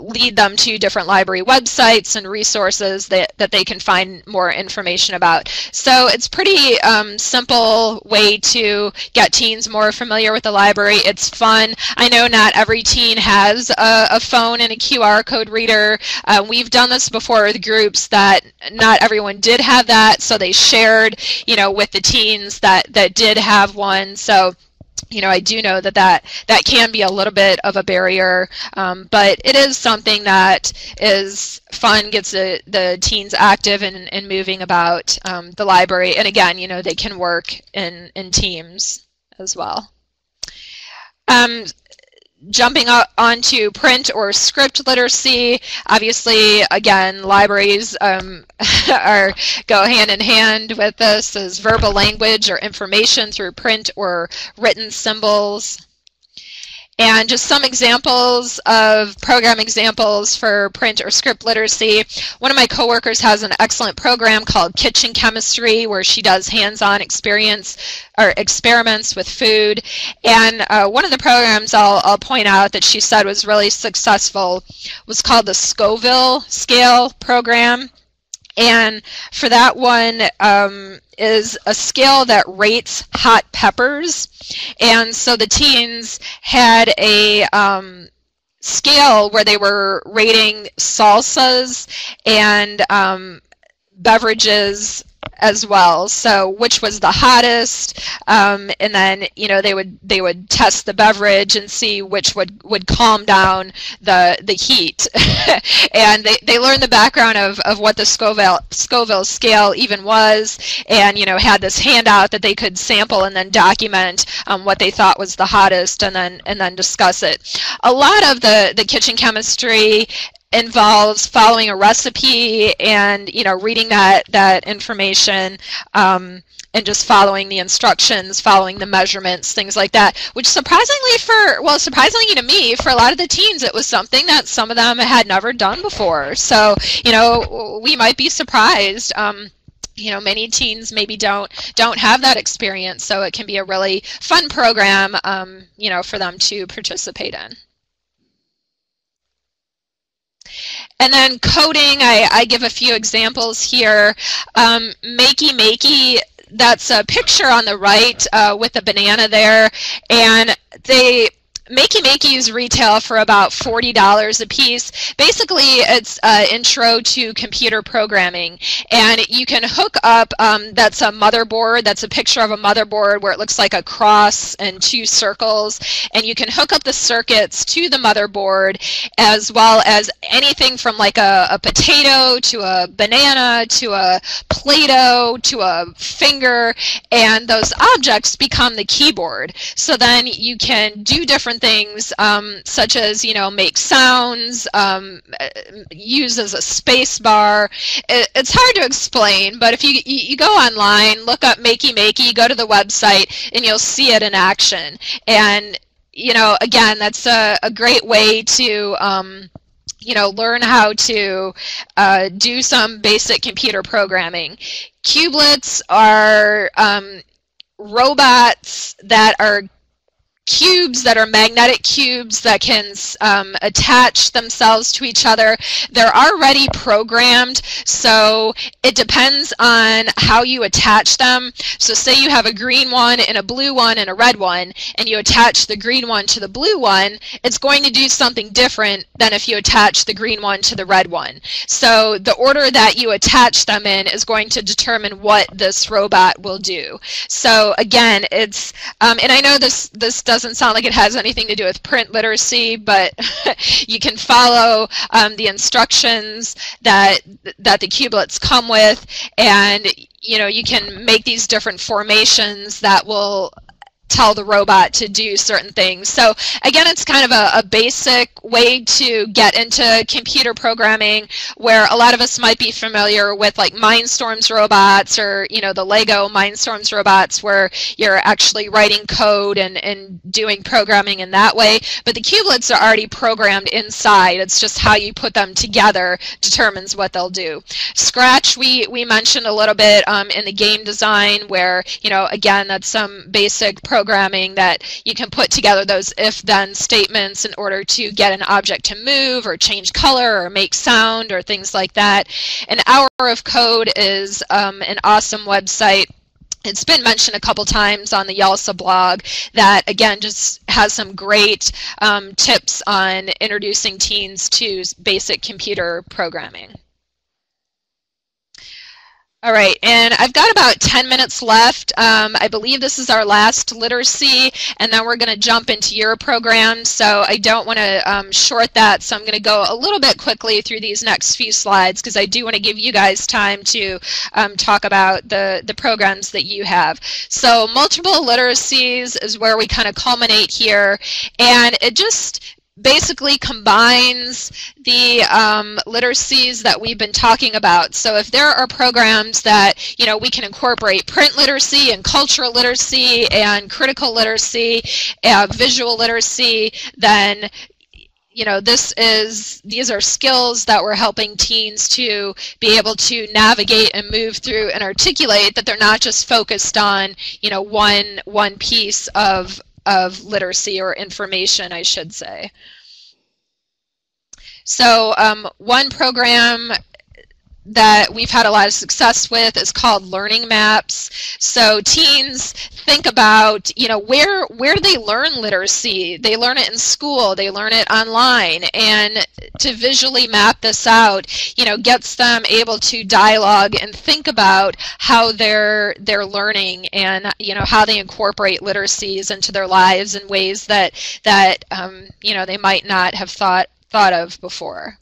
lead them to different library websites and resources that they can find more information about. So it's pretty simple way to get teens more familiar with the library. It's fun. I know not every teen has a phone and a QR code reader. We've done this before with groups that not everyone did have that, so they shared, with the teens that did have one. So I do know that can be a little bit of a barrier, but it is something that is fun, gets the teens active and moving about the library. And again, they can work in teams as well. Jumping onto print or script literacy, obviously, again, libraries go hand in hand with this as verbal language or information through print or written symbols. And just some examples of program examples for print or script literacy. One of my coworkers has an excellent program called Kitchen Chemistry, where she does hands-on experiments with food. And one of the programs I'll point out that she said was really successful was called the Scoville Scale program. And for that one is a scale that rates hot peppers. And so the teens had a scale where they were rating salsas and beverages as well. So which was the hottest, and then they would test the beverage and see which would calm down the heat. And they learned the background of what the Scoville scale even was, and had this handout that they could sample and then document what they thought was the hottest, and then discuss it. A lot of the kitchen chemistry involves following a recipe and reading that information and just following the instructions, following the measurements, things like that, which surprisingly to me, for a lot of the teens, it was something that some of them had never done before. So we might be surprised. Many teens maybe don't have that experience, so it can be a really fun program for them to participate in. And then coding, I give a few examples here. Makey, that's a picture on the right with the banana there, and Makey's retail for about $40 a piece. Basically, it's intro to computer programming, and you can hook up, that's a motherboard, that's a picture of a motherboard where it looks like a cross and two circles, and you can hook up the circuits to the motherboard, as well as anything from like a potato to a banana to a Play-Doh to a finger, and those objects become the keyboard. So then you can do different things, such as, make sounds, use as a space bar. It's hard to explain, but if you go online, look up Makey, go to the website, and you'll see it in action. And again, that's a great way to learn how to do some basic computer programming. Cubelets are robots that are cubes, that are magnetic cubes that can attach themselves to each other. They're already programmed, so it depends on how you attach them. So say you have a green one and a blue one and a red one, and you attach the green one to the blue one, it's going to do something different than if you attach the green one to the red one. So the order that you attach them in is going to determine what this robot will do. So again, it's and I know this doesn't sound like it has anything to do with print literacy, but you can follow the instructions that the cubelets come with, and you can make these different formations that will tell the robot to do certain things. So again, it's kind of a basic way to get into computer programming, where a lot of us might be familiar with like Mindstorms robots, or the Lego Mindstorms robots, where you're actually writing code and doing programming in that way. But the cubelets are already programmed inside. It's just how you put them together determines what they'll do. Scratch, we mentioned a little bit in the game design, where again, that's some basic programming that you can put together those if-then statements in order to get an object to move or change color or make sound or things like that. An Hour of Code is an awesome website. It's been mentioned a couple times on the YALSA blog, that again just has some great tips on introducing teens to basic computer programming. All right, and I've got about 10 minutes left. I believe this is our last literacy, and then we're going to jump into your program, so I don't want to short that, so I'm going to go a little bit quickly through these next few slides, because I do want to give you guys time to talk about the programs that you have. So multiple literacies is where we kind of culminate here, and it just basically combines the literacies that we've been talking about. So if there are programs that we can incorporate print literacy and cultural literacy and critical literacy, visual literacy, then these are skills that we're helping teens to be able to navigate and move through and articulate, that they're not just focused on one piece of literacy or information, I should say. So one program that we've had a lot of success with is called Learning Maps. So teens think about, where do they learn literacy? They learn it in school, they learn it online, and to visually map this out, gets them able to dialogue and think about how they're learning, and how they incorporate literacies into their lives in ways that they might not have thought of before.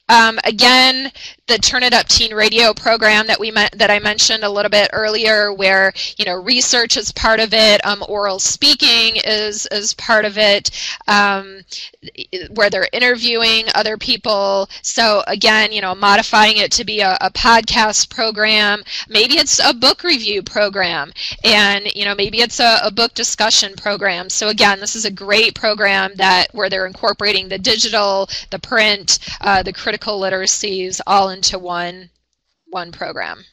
Again, the Turn It Up Teen Radio program that I mentioned a little bit earlier, where research is part of it, oral speaking is part of it, where they're interviewing other people. So again, modifying it to be a podcast program. Maybe it's a book review program, and maybe it's a book discussion program. So again, this is a great program where they're incorporating the digital, the print, the critical literacies all into one program.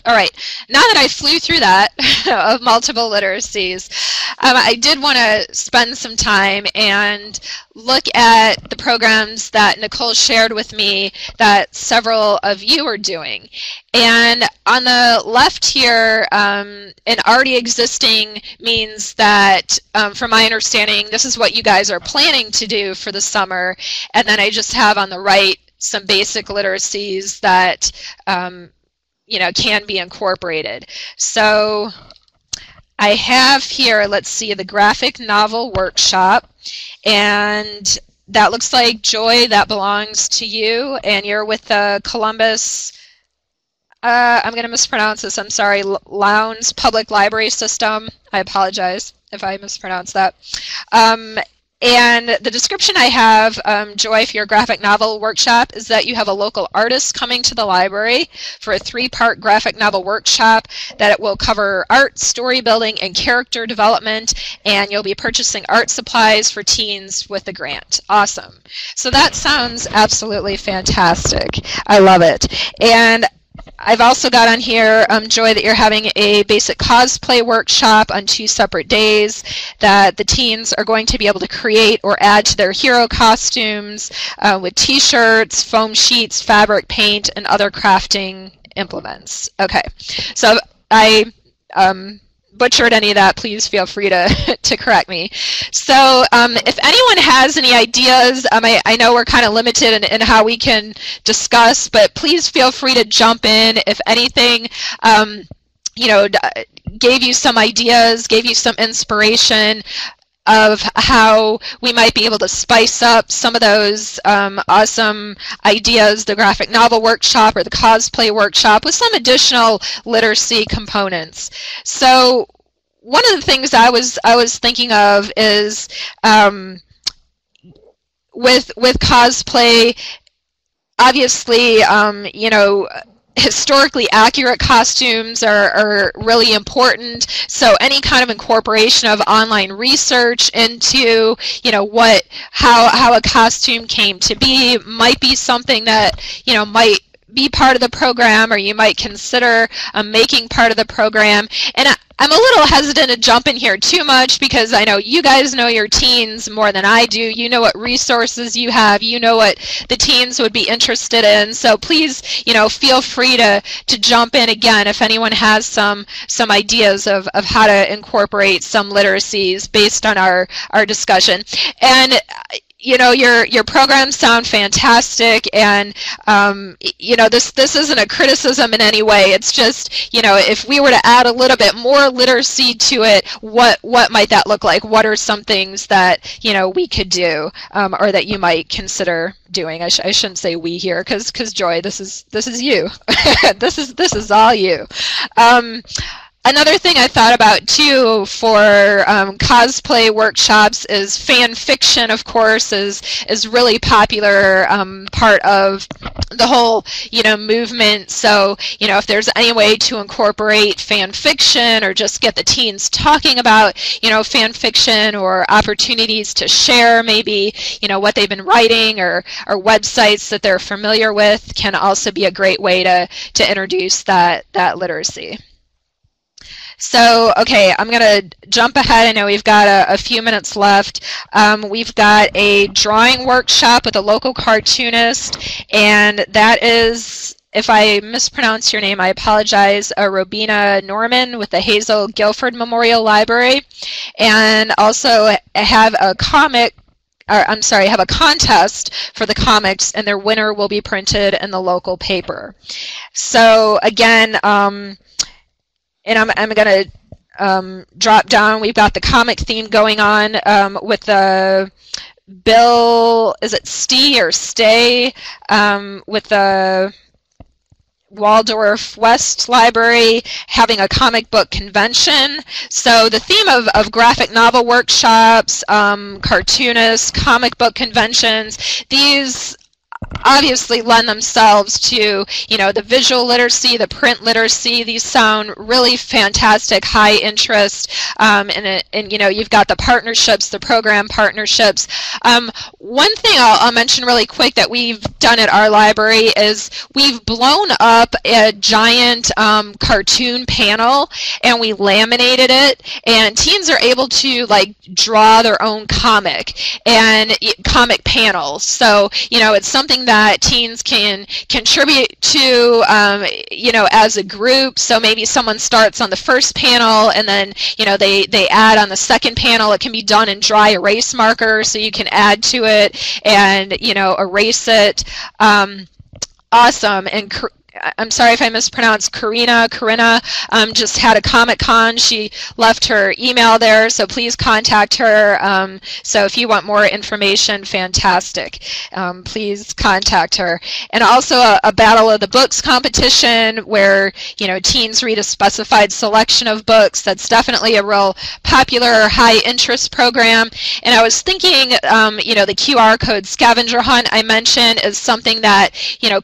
All right, now that I flew through that of multiple literacies, I did want to spend some time and look at the programs that Nicole shared with me that several of you are doing. And on the left here, an already existing means that, from my understanding, this is what you guys are planning to do for the summer. And then I just have on the right some basic literacies that can be incorporated. So I have here, let's see, the graphic novel workshop, and that looks like, Joy, that belongs to you, and you're with the Columbus, I'm going to mispronounce this, I'm sorry, Lowndes Public Library System. I apologize if I mispronounce that. And the description I have, Joy, for your graphic novel workshop is that you have a local artist coming to the library for a 3-part graphic novel workshop that it will cover art, story building, and character development, and you'll be purchasing art supplies for teens with the grant. Awesome. So that sounds absolutely fantastic. I love it. And I've also got on here, Joy, that you're having a basic cosplay workshop on 2 separate days that the teens are going to be able to create or add to their hero costumes with t-shirts, foam sheets, fabric paint, and other crafting implements. Okay, so I butchered any of that, please feel free to correct me. So if anyone has any ideas, I know we're kind of limited in how we can discuss, but please feel free to jump in if anything gave you some ideas, gave you some inspiration of how we might be able to spice up some of those awesome ideas, the graphic novel workshop or the cosplay workshop, with some additional literacy components. So one of the things I was thinking of is with cosplay, obviously, historically accurate costumes are really important. So any kind of incorporation of online research into, how a costume came to be might be something that, might be part of the program, or you might consider making part of the program. And I'm a little hesitant to jump in here too much because I know you guys know your teens more than I do. You know what resources you have. You know what the teens would be interested in. So please, feel free to jump in again if anyone has some ideas of how to incorporate some literacies based on our discussion. And your programs sound fantastic, and this isn't a criticism in any way. It's just, if we were to add a little bit more literacy to it, what might that look like? What are some things that we could do, or that you might consider doing? I shouldn't say we here, because Joy, this is you. this is all you. Another thing I thought about too for cosplay workshops is fan fiction. Of course, is really popular part of the whole movement. So if there's any way to incorporate fan fiction or just get the teens talking about fan fiction, or opportunities to share maybe what they've been writing, or websites that they're familiar with, can also be a great way to introduce that literacy. So, okay, I'm going to jump ahead. I know we've got a few minutes left. We've got a drawing workshop with a local cartoonist, and that is, if I mispronounce your name, I apologize, Robina Norman with the Hazel Guilford Memorial Library. And also have a contest for the comics, and their winner will be printed in the local paper. So again, and I'm going to drop down. We've got the comic theme going on with the Bill, is it Stee or Stay, with the Waldorf West Library having a comic book convention. So the theme of graphic novel workshops, cartoonists, comic book conventions, these obviously lend themselves to, the visual literacy, the print literacy. These sound really fantastic, high interest, and you've got the partnerships, the program partnerships. One thing I'll mention really quick that we've done at our library is we've blown up a giant cartoon panel, and we laminated it, and teens are able to draw their own comic and comic panels. So it's something that teens can contribute to, as a group. So maybe someone starts on the first panel, and then they add on the second panel. It can be done in dry erase marker, so you can add to it and erase it. Awesome. And I'm sorry if I mispronounced Corinna just had a Comic-Con. She left her email there, so please contact her. So if you want more information, fantastic. Please contact her. And also a Battle of the Books competition where teens read a specified selection of books. That's definitely a real popular, high interest program. And I was thinking, the QR code scavenger hunt I mentioned is something that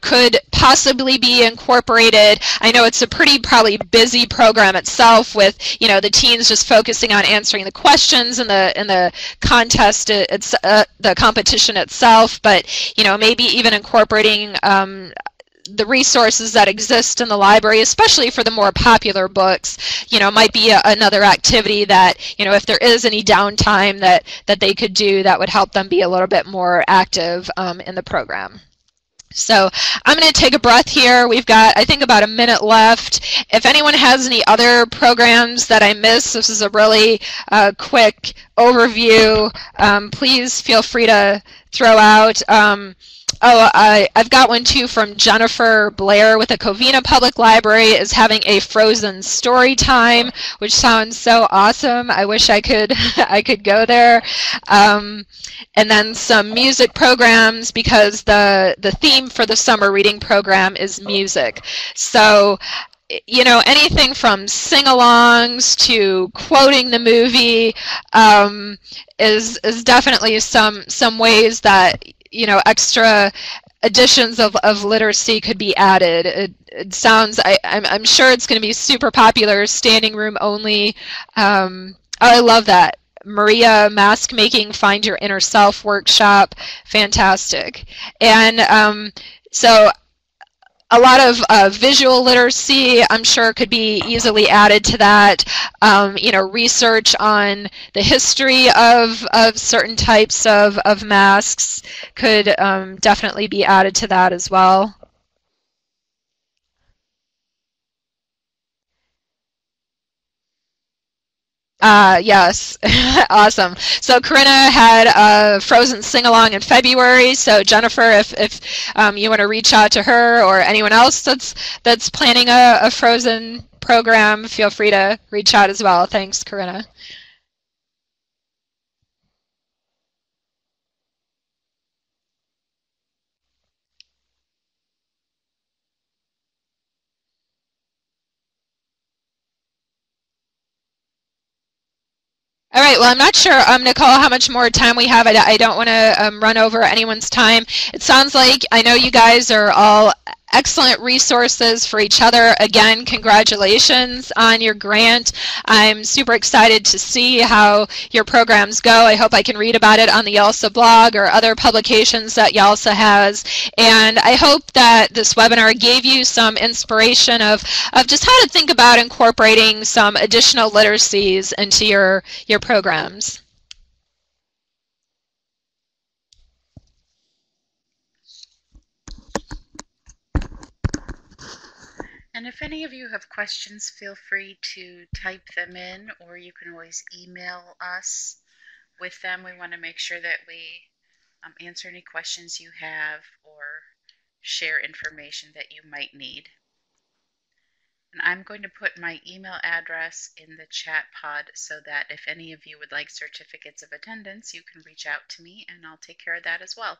could possibly be incorporated. I know it's a pretty probably busy program itself with the teens just focusing on answering the questions and the contest, the competition itself, but maybe even incorporating the resources that exist in the library, especially for the more popular books, might be another activity that, if there is any downtime that they could do, that would help them be a little bit more active in the program. So I'm going to take a breath here. We've got, I think, about a minute left. If anyone has any other programs that I missed, this is a really quick overview. Please feel free to throw out. I've got one too from Jennifer Blair with the Covina Public Library is having a Frozen story time, which sounds so awesome. I wish I could I could go there. And then some music programs, because the theme for the summer reading program is music. So anything from sing-alongs to quoting the movie is definitely some ways that extra editions of literacy could be added. It sounds, I'm sure it's going to be super popular, standing room only. I love that. Maria, mask making, find your inner self workshop, fantastic. And so a lot of visual literacy, I'm sure, could be easily added to that. Research on the history of certain types of masks could definitely be added to that as well. Yes, awesome. So Corinna had a Frozen sing-along in February. So Jennifer, if you want to reach out to her or anyone else that's planning a Frozen program, feel free to reach out as well. Thanks, Corinna. All right, well, I'm not sure, Nicole, how much more time we have. I don't want to run over anyone's time. It sounds like I know you guys are all excellent resources for each other. Again, congratulations on your grant. I'm super excited to see how your programs go. I hope I can read about it on the YALSA blog or other publications that YALSA has. And I hope that this webinar gave you some inspiration of just how to think about incorporating some additional literacies into your programs. And if any of you have questions, feel free to type them in, or you can always email us with them. We want to make sure that we answer any questions you have or share information that you might need. And I'm going to put my email address in the chat pod so that if any of you would like certificates of attendance, you can reach out to me and I'll take care of that as well.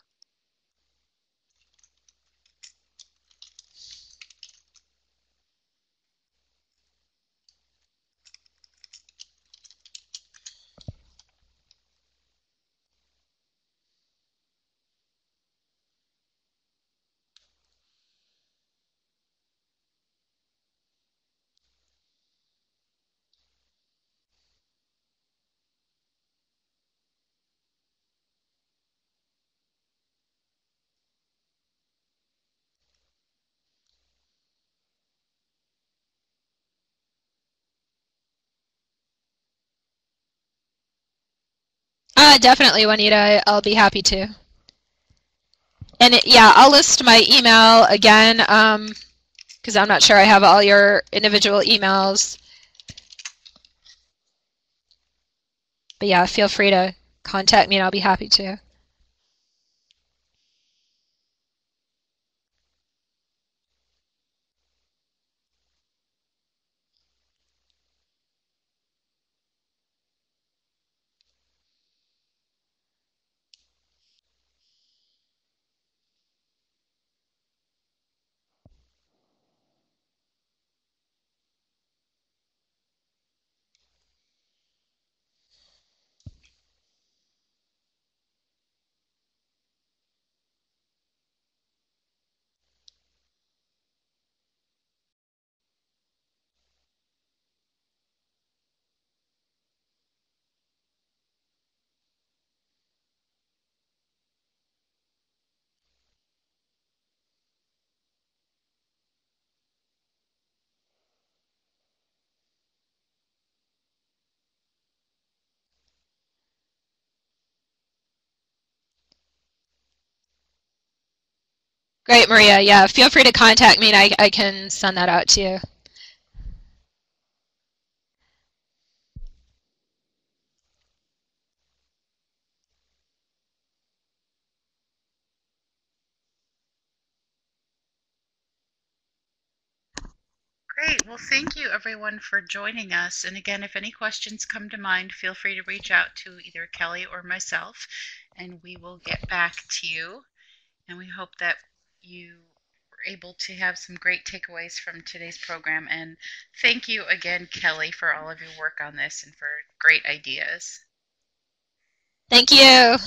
Definitely, Juanita. I'll be happy to. And yeah, I'll list my email again because I'm not sure I have all your individual emails. But yeah, feel free to contact me and I'll be happy to. Great, Maria. Yeah, feel free to contact me and I can send that out to you. Great. Well, thank you everyone for joining us. And again, if any questions come to mind, feel free to reach out to either Kelly or myself, and we will get back to you. And we hope that you were able to have some great takeaways from today's program. And thank you again, Kelly, for all of your work on this and for great ideas. Thank you.